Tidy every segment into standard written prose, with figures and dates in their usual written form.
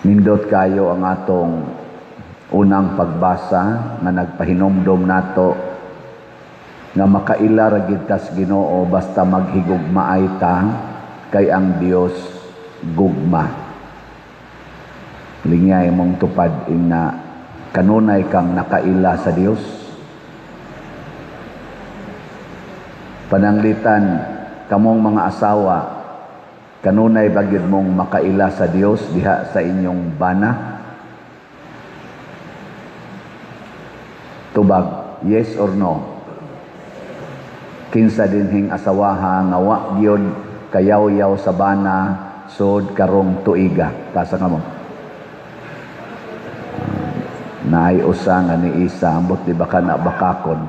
Nindot kayo ang atong unang pagbasa nga nagpahinomdom nato nga makaila ra gid tas Ginoo basta maghigugmaay ta kay ang Dios gugma. Lingay mong tupad ina kanunay kang nakaila sa Dios. Pananglitan kamong mga asawa, kanunay bagid mong makaila sa Dios diha sa inyong bana? Tubag, yes or no? Kinsa dinhing asawaha nga wa gyud kayaw-yaw sa bana sud karong tuiga. Tasa ka mo? Naay usa nga ni isa, ambot di ba ka na bakakon?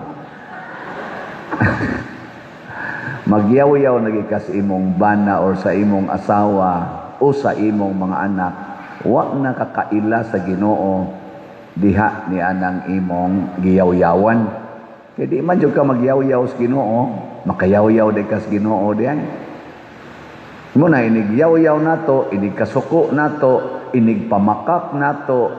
Magyaw-yaw nagikas imong bana or sa imong asawa o sa imong mga anak, wa na kakaila sa Ginoo diha ni anang imong giyaw-yawan. Kaya di man jud ka magyaw-yaw sa Ginoo, makayaw-yaw di ka sa Ginoo diyan. Muna inig yaw-yaw nato, inig kasuko nato, inig pamakak nato,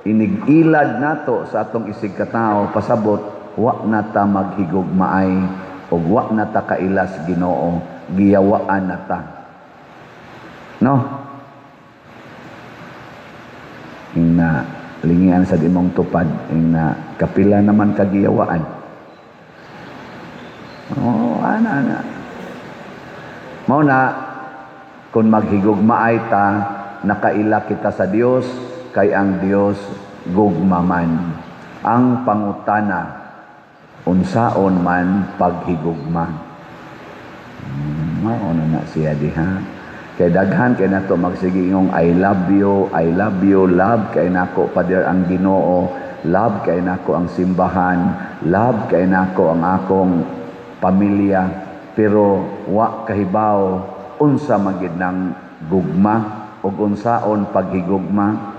inig ilad nato sa atong isig katao, pasabot wa na ta maghigugmaay o wa na ta kailas Ginoo, giyawaan na ta. No? Ina lingian sa dimong tupad, ina kapila naman kagiyawaan. Oh, ana. Mao na kung maghigugmaay ta, nakaila kita sa Dios, kay ang Dios gugma man. Ang pangutana, unsaon man paghigugma. Mao na siya diha. Kay daghan kay nato magsigingong I love you, love kay nako Pader ang Ginoo, love kay nako ang simbahan, love kay nako ang akong pamilya, pero wa kahibaw unsa magid ng gugma ug unsaon paghigugma.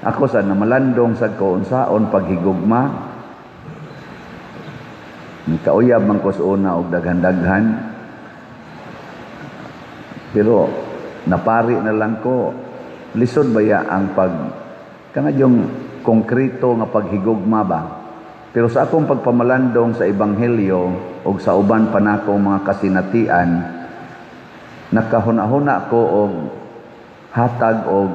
Ako sa namalandong sad ko unsaon paghigugma. Nikauyab man ko sa una og daghan-daghan. Pero napari na lang ko. Lisod ba ya ang yung konkreto nga paghigugma ba? Pero sa akong pagpamalandong sa Ebanghelyo o sa uban pa nako mga kasinatian, nakahuna-huna ko og hatag og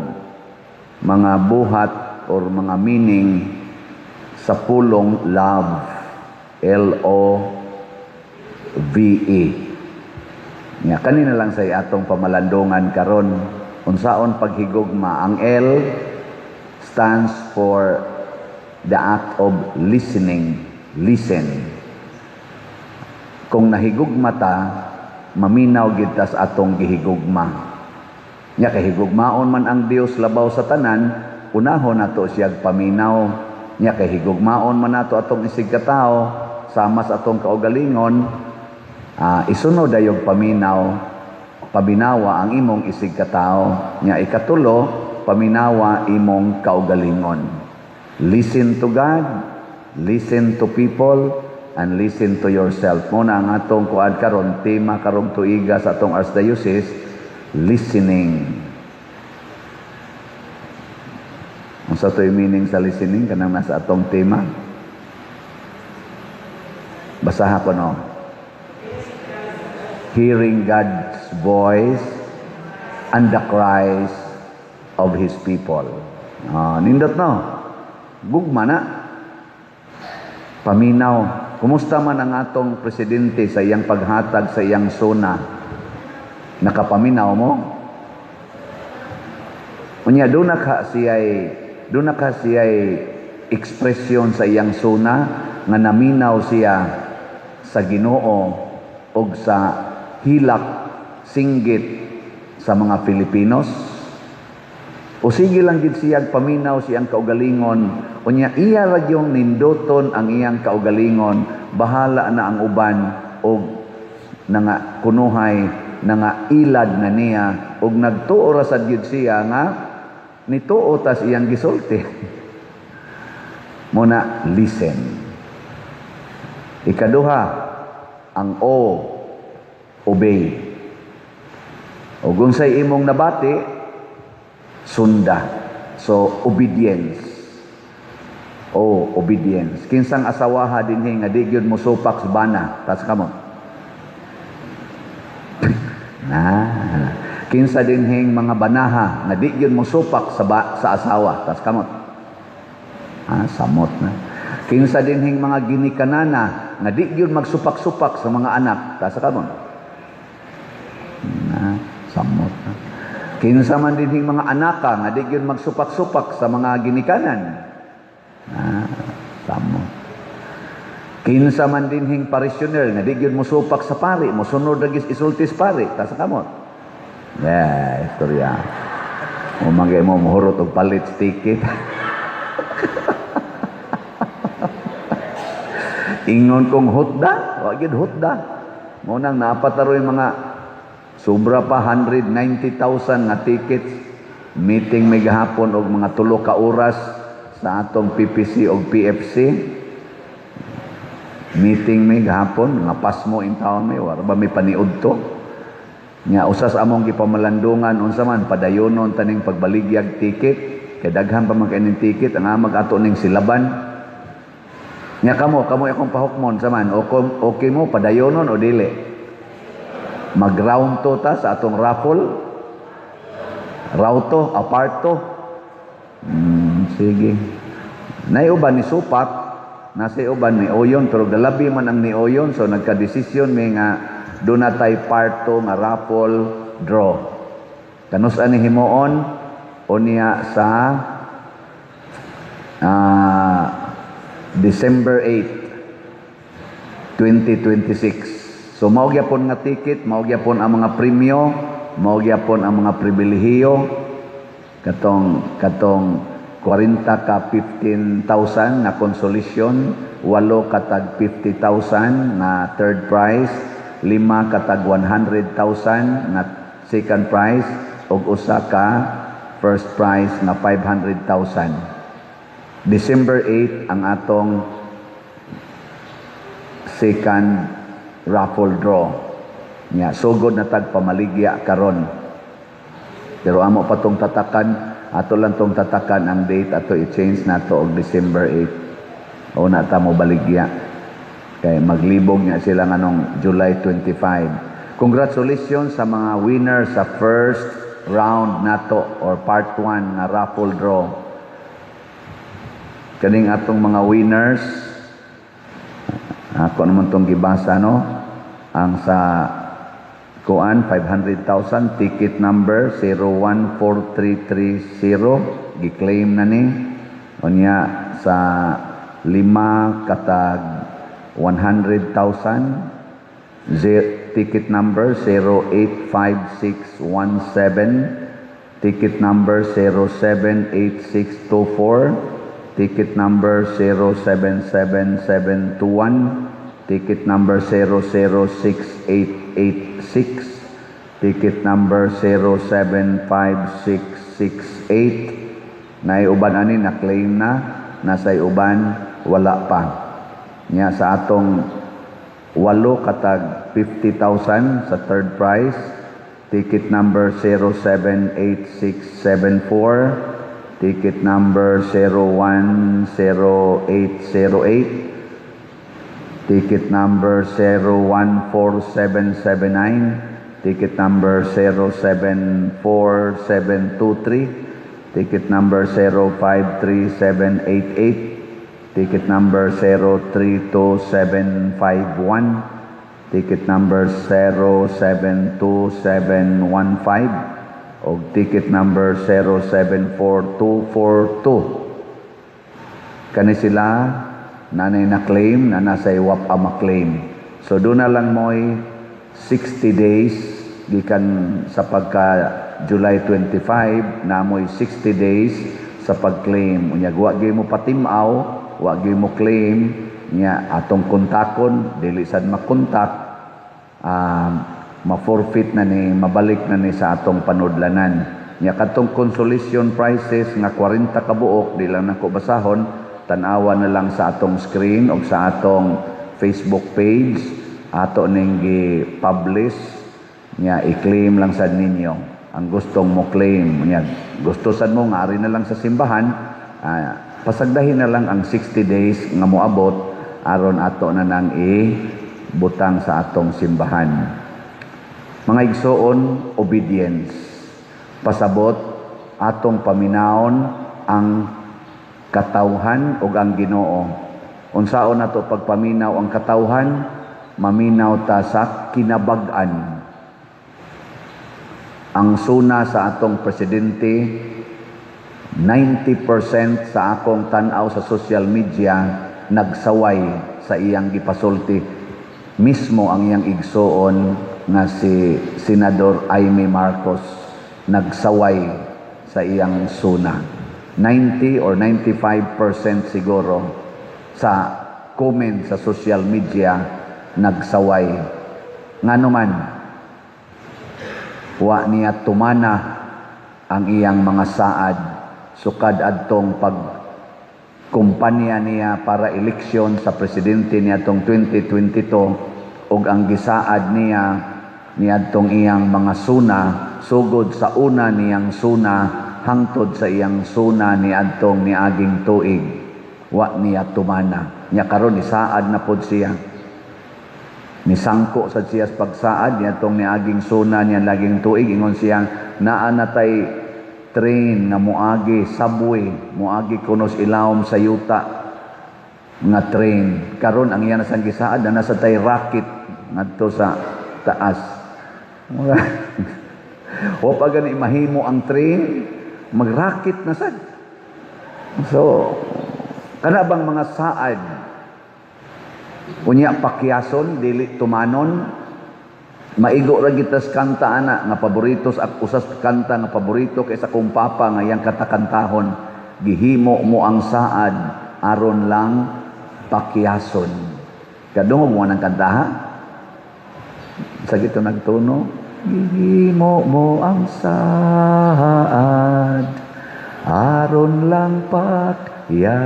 mga buhat or mga meaning sa pulong love. L-O-V-E. Nga, kanina lang sa atong pamalandongan karon unsaon paghigugma. Ang L stands for the act of listening. Listen. Kung nahigugma ta, maminaw gid ta sa atong gihigugma. Nya kay higugmaon man ang Dios labaw sa tanan, unahon nato siyag paminaw. Nya kay higugmaon man nato atong isig katao sama sa atong kaugalingon, isunod dayog paminaw, pabinawa ang imong isig katao. Nya ikatulo, paminawa imong kaugalingon. Listen to God, listen to people, and listen to yourself. Muna ang atong kuad karon, tema karong tuiga sa atong Archdiocese, listening. Unsa to yung meaning sa listening kanang nasa atong tema? Basaha ko no. Hearing God's voice and the cries of His people. Nindot no. Gugma na. Paminaw. Kumusta man ang atong presidente sa iyang paghatag sa iyang sona? Nakapaminaw mo? Unya doon na ka siya'y ekspresyon sa iyang sona nga naminaw siya sa Ginoo o sa hilak singgit sa mga Filipinos. O sige lang gid siya paminaw siyang kaugalingon, unya iya ra yung nindoton ang iyang kaugalingon, bahala na ang uban og nga kunuhay nga ilad na niya og nagtuo ra sad gid siya nga nituo tas iyang gisulti. Muna listen. Ikaduha ang O, obey. O unsay imong nabati, sunda. So obedience. Oh, obedience. Kinsang asawaha dinhi nga di gyud mo supak sa bana, tas kamo. Kinsa dinhing mga banaha nga di gyud mo supak sa asawa, tas kamot. Samot na. Kinsa dinhing mga ginikanana nga di gyud magsupak-supak sa mga anak, tas kamot. Samot na. Kinsa man dinhing mga anaka nga di gyud magsupak-supak sa mga ginikanan. Samot. Kinsa man dinhing parisyoner nga di gyud mosupak sa pari, mosunod dagis isultis pari, tas kamot. Istorya. Umagay mo muhurot og palit ticket. Ingon kong hutda, wa gyud hutda. Mo nang napataroy mga sobra pa 190,000 nga tickets. Meeting may gahapon og mga 3 ka oras sa atong PPC og PFC. Meeting may gahapon nga pasmo in town may war ba may paniud to. Nya usas among gipamalandungan unsa man padayonon taning pagbaligyag ticket kay daghan pa man kaning ticket ang amag ato ning silaban. Nya kamo akong pahukmon saman okay mo padayonon o dili? Mag-round to ta sa atong raffle. Rauto, aparto. Sige. Nay uban ni supak, nasa uban ni oyon pero galabi man ang ni oyon so nagka-desisyon may nga doon na tayo parto nga raffle draw. Kanus ani himuon o niya sa December 8, 2026. So mao gyapon nga ticket, mao gyapon ang mga premyo, mao gyapon ang mga pribilehiyo. Katong 40 ka 15,000 na consolation, 8 katag 50,000 na third prize, 5 katag 100,000 na second prize ug usa ka first prize na 500,000. December 8 ang atong second raffle draw. Nya sugod na tag pamaligya karon. Pero amo pa tong tatakan, ato lang tong tatakan ang date ato i-change nato og December 8. O na ta mo baligya. Kay maglibog niya sila nganong July 25. Congratulations sa mga winners sa first round nato or part 1 na raffle draw. Kaning atong mga winners, ako naman tong gibasa no, ang sa kuan 500,000 ticket number 014330 gi-claim na ni. Unya sa 5 katag 100,000 ticket number 085617, ticket number 078624, ticket number 077721, ticket number 006886, ticket number 075668. Nay uban ani na claim na, nasay uban wala pa. Nya sa atong 8 katag 50,000 sa third prize, ticket number 078674, ticket number 010808, ticket number 014779, ticket number 074723, ticket number 053788, ticket number 032751, ticket number 072715, o ticket number 074242. Kani sila nanay na claim na nasa iwap ama claim. So doon na lang mo'y 60 days gikan sa pagka July 25 na mo'y 60 days sa pag-claim. Unya wa gyud mo patimaw, wa gyud mo claim nya atong kontakon dili sad makontak, ma-forfeit na ni, mabalik na ni sa atong panudlanan. Nya katong consolation prizes nga 40 ka buok di lang nako basahon, tan-awa na lang sa atong screen o sa atong Facebook page ato ning gi-publish nya i-claim lang sad ninyo. ang gustong mo claim. Yan. Gusto sad mo nga ari na lang sa simbahan, pasagdahin na lang ang 60 days nga moabot aron ato na nang butang sa atong simbahan. Mga igsoon, obedience. Pasabot atong paminawon ang katawhan ug ang Ginoo. Unsaon nato pagpaminaw ang katawhan? Maminaw ta sa kinabag-an. Ang suna sa atong presidente, 90% sa akong tan-aw sa social media nagsaway sa iyang gipasulti. Mismo ang iyang igsoon nga si Senador Amy Marcos nagsaway sa iyang suna. 90 or 95% siguro sa comment sa social media nagsaway. Nganuman, wa niya tumana ang iyang mga saad sukad adtong pagkumpanya niya para eleksyon sa presidente niadtong 2022 ug ang gisaad niya niadtong iyang mga suna sugod sa una niyang suna hangtod sa iyang suna niadtong niaging tuig, wa niya tumana. Nya karon isaad na pod siya. Nisangko sa siya sa pagsaad niadtong niaging suna niya laging tuig, ingon siya naa natay train nga moagi subway, moagi kunos ilawom sa yuta nga train. Karon ang iya nasang gisaad na nasa tay rocket ngadto sa taas. O pa gani mahimo ang train, mag-rocket na sad. So, kana bang mga saad unya pakyason dili tumanon, maigo ra gitas kanta ana nga paborito sa usas kanta nga paborito kay sa kong papa nga yang katakantahon, gihimo mo ang saad aron lang pakyason. Kadungog mo nang kanta ha? Sa gito nagtuno, gihimo mo ang saad aron lang pakyason.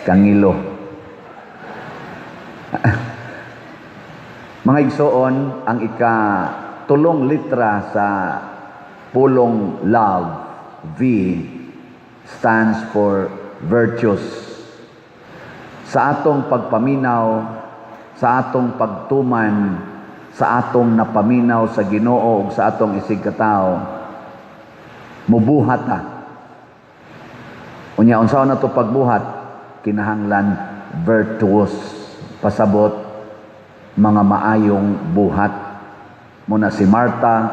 Kangilo. Mga igsoon, ang tulong litra sa pulong love, V, stands for virtues. Sa atong pagpaminaw, sa atong pagtuman, sa atong napaminaw sa Ginoo ug sa atong isig katao, mubuhat ta. Unya unsaon nato pagbuhat? Kinahanglan virtuous, pasabot mga maayong buhat. Muna si Marta,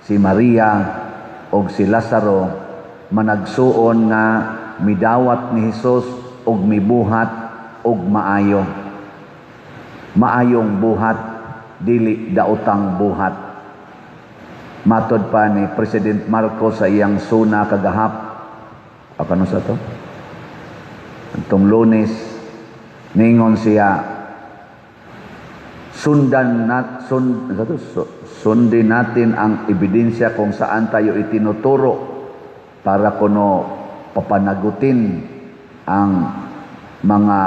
si Maria ug si Lazaro managsuon nga midawat ni Hesus ug mibuhat ug maayo. Maayong buhat, dili daotang buhat. Matod pa ni President Marcos sa iyang suna kagahap. Ano sa to? Itong Lunes, ningon siya, sundin natin ang ebidensya kung saan tayo itinuturo para kuno papanagutin ang mga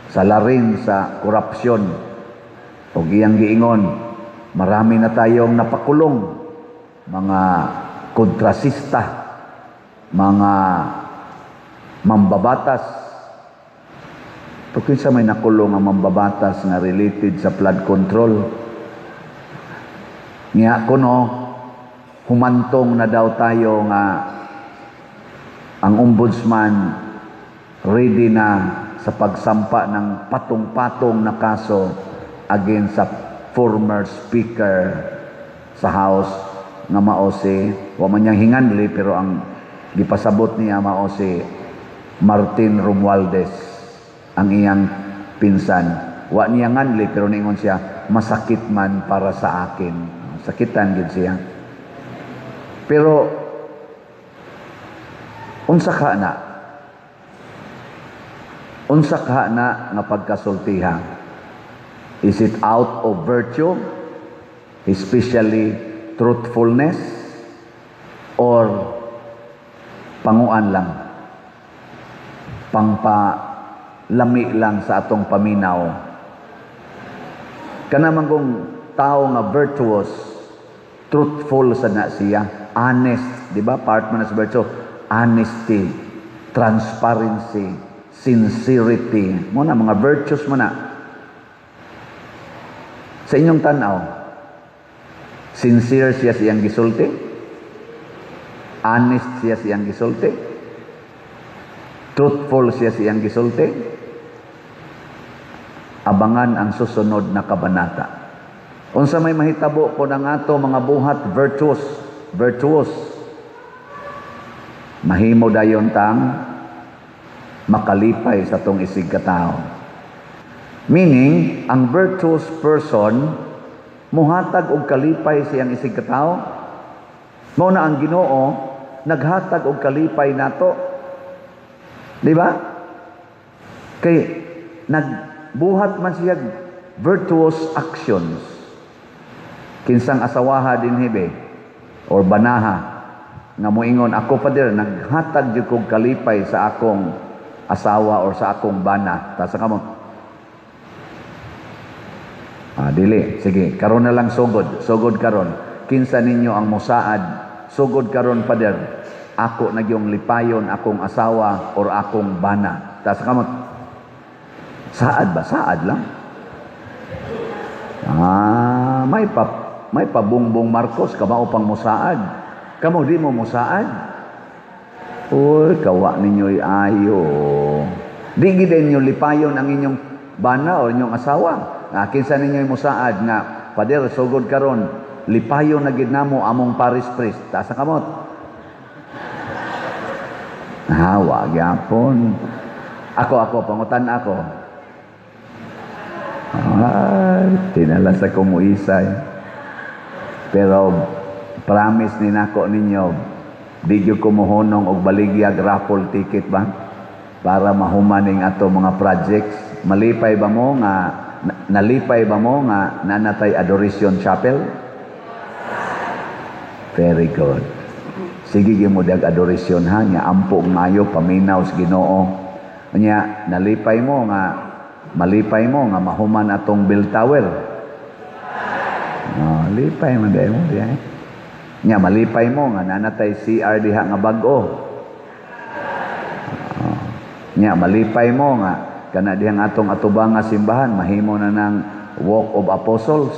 salarin sa korupsyon. O giyang giingon, marami na tayong napakulong, mga kontrasista, mga mambabatas. Pagkin sa may nakulong ang mambabatas na related sa flood control. Niya kuno, humantong na daw tayo nga ang ombudsman ready na sa pagsampa ng patong-patong na kaso against sa former speaker sa House nga mao si, wa man niyang hinganli pero ang gipasabot niya mao si Martin Romualdez, ang iyang pinsan. Wa niya nganli pero ningon siya, masakit man para sa akin. Sakitan gid siya. Pero unsa ka na nga pagkasultiha? Is it out of virtue, especially truthfulness, or panguan lang, pangpalami lang sa atong paminaw? Kanamang kung tao nga virtuous, truthful sa na siya, honest, di ba? Part man sa virtue, honesty, transparency, sincerity. Mo na, mga virtues mo na. Sa inyong tanaw, sincere siya siyang gisulti? Honest siya siyang gisulti? Truthful siya siyang gisulti? Abangan ang susunod na kabanata. Unsa may mahitabo ko ng ato mga buhat virtuous. Mahimo dayon tang makalipay sa tong isig katao. Meaning, ang virtuous person muhatag og kalipay siyang isig katao. Mao na ang Ginoo naghatag og kalipay nato. Di ba? Kay nagbuhat man siya virtuous actions. Kinsang asawaha din hibe or banaha nga moingon ako pader naghatag jud kog kalipay sa akong asawa or sa akong bana. Ta sa kamo. Dili. Sige, karon na lang sugod. Sugod karon. Kinsa ninyo ang mosaad? Sugod karon pader. Ako nagyong lipayon akong asawa or akong bana. Ta sa kamo. Saad ba? Saad lang. May pabungbong Marcos, kamao pang musaad. Kamo di mo musaad. Uy, kawa ninyo'y ayo. Di gid ninyo lipayon ang inyong bana o inyong asawa. Kinsa ninyo'y musaad nga, pader, sugod karon lipayon na gid namo among parish priest. Taas sa kamot. Wag yapon. Ako, pangutan ako. Tinala sa kumuisay. Pero promise ni nako ninyo, di gyud ko mohonong og baligyag raffle ticket ba para mahumaning ato mga projects. Malipay ba mo nga nalipay ba mo nga nanatay Adoration Chapel? Very good. Sige gyud mo dag adoration ha, nya ampo maayo paminaw sa Ginoo. Nya malipay mo nga mahuman atong bell tower. Lipay man dahil mo diya. Nya malipay mo nga nanatay CR diha nga bag-o. Nya malipay mo nga kana dihang atong atubang nga simbahan mahimo na ng Walk of Apostles.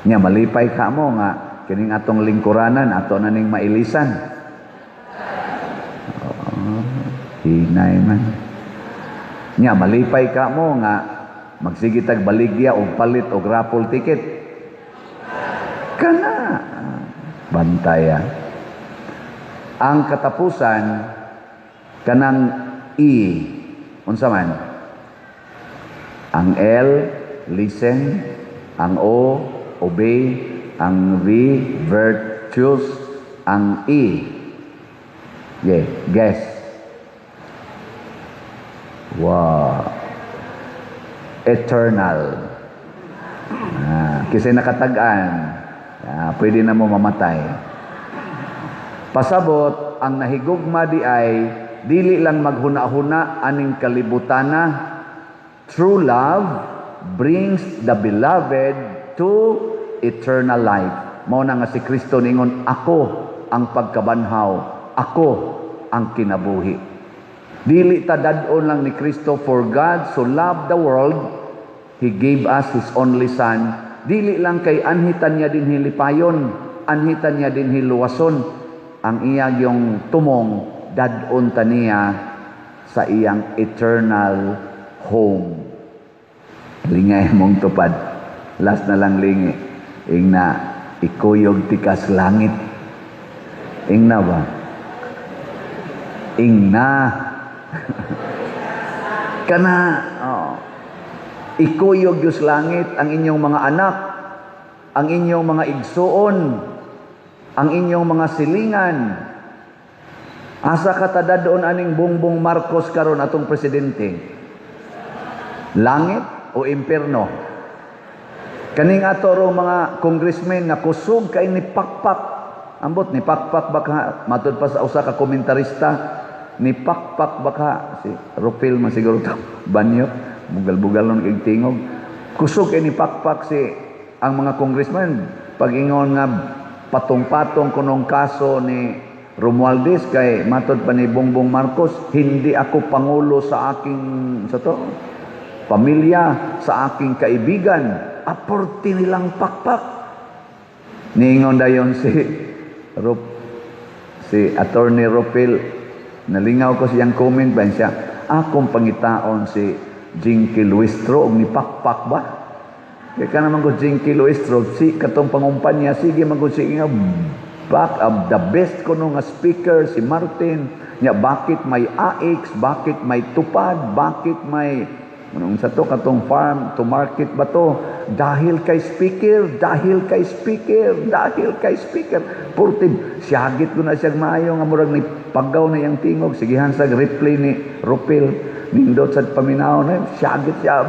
Nya malipay ka mo nga kining atong lingkuranan ato na ning mailisan. Hinay man. Nya malipay ka mo nga magsigitag baligya o palit o raffle ticket. Kana. Bantaya. Ang katapusan, kanang E. Unsa man? Ang L, listen. Ang O, obey. Ang V, virtuous. Ang E, guess. Wow. Eternal. Kasi nakatagaan, pwede na mo mamatay. Pasabot, ang nahigugma di ay dili lang maghuna-huna aning kalibutana. True love brings the beloved to eternal life. Mao na nga si Kristo ningon, ako ang pagkabanhaw, ako ang kinabuhi. Dili ta dadon lang ni Kristo, for God so loved the world, He gave us His only Son. Dili lang kay anhitan niya din hilipayon, anhitan niya din hiluwason. Ang iyang yung tumong, dadon ta niya sa iyang eternal home. Lingay mong tupad. Last na lang lingi. Ingna, ikuyog tikas langit. Ingna ba? Ingna. Kana, ikuyog Diyos langit ang inyong mga anak, ang inyong mga igsuon, ang inyong mga silingan. Asa katadad doon aning Bongbong Marcos karon atong presidente? Langit o impierno? Kaning ato ro mga congressmen nga kusog kay ni pakpak. Ambot ni pakpak baka matud pa sa usa ka komentarista, ni pakpak baka si Rufil man siguro to banyo bugal-bugal nun kay tingog. Kusog kay ni pakpak si ang mga congressman pag-ingon nga patong-patong kunong kaso ni Romualdez kay matod pa ni Bongbong Marcos, hindi ako pangulo sa aking pamilya, sa aking kaibigan, aporti nilang pakpak. Niingon dayon si Attorney Ropil, nalingaw ko siyang comment ba siya, akong pangitaon si Jinky Luistro og ni pakpak ba? Kaya ka naman ko Jinky Luistro, si katong pangumpanya, sige mag-usig nga back of the best ko nga speaker si Martin nya bakit may AX, bakit may tupad, bakit may anong sa to katong farm to market ba to, dahil kay speaker purtib siyagit ko na siya maayo nga murag ni paggaw na yang tingog sigihan sa replay ni Ropil nindot sa paminaw na siyagit siya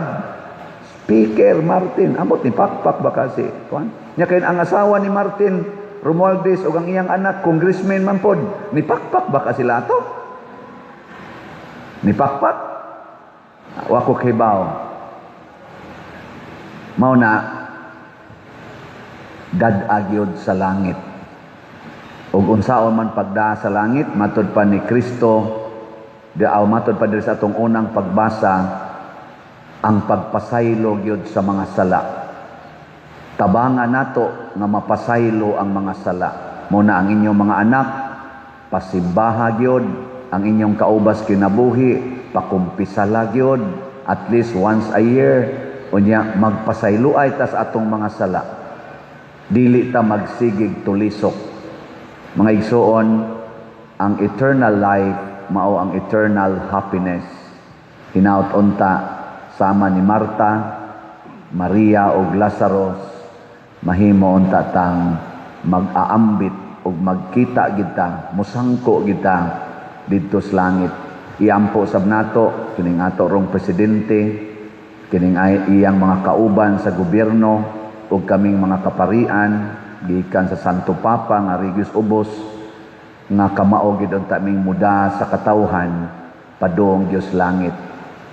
speaker Martin amot ni pakpak ba kasi kuan nya kay ang asawa ni Martin Romualdez o ang iyang anak, congressman man pod, ni pakpak baka sila to? Ni pakpak? Wako kibaw. Mao na, dadagyod sa langit. O unsaon man pagda sa langit, matod pa ni Kristo, matod pa diri sa atong unang pagbasa, ang pagpasaylo gyud sa mga sala. Tabangan nato nga mapasaylo ang mga sala. Muna ang inyong mga anak, pasimbaha gyud, ang inyong kaubas kinabuhi, pakumpisala gyud, at least once a year, unya magpasaylo ay tas atong mga sala. Dili ta magsigig tulisok. Mga igsoon, ang eternal life, mao ang eternal happiness. Hinaut unta, sama ni Marta, Maria ug Lazarus, mahimo unta tang mag-aambit ug magkita kita, musangko kita didto sa langit. Iampo sab nato kining ato rong presidente, kining iyang mga kauban sa gobyerno ug kaming mga kaparian gikan sa Santo Papa nga Regius Ubos nga kamao gid unta ming muda sa katawhan padung Dios langit,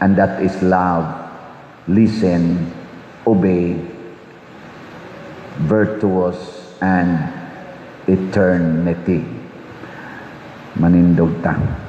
and that is love, listen, obey, virtuous, and eternity. Manindog ta.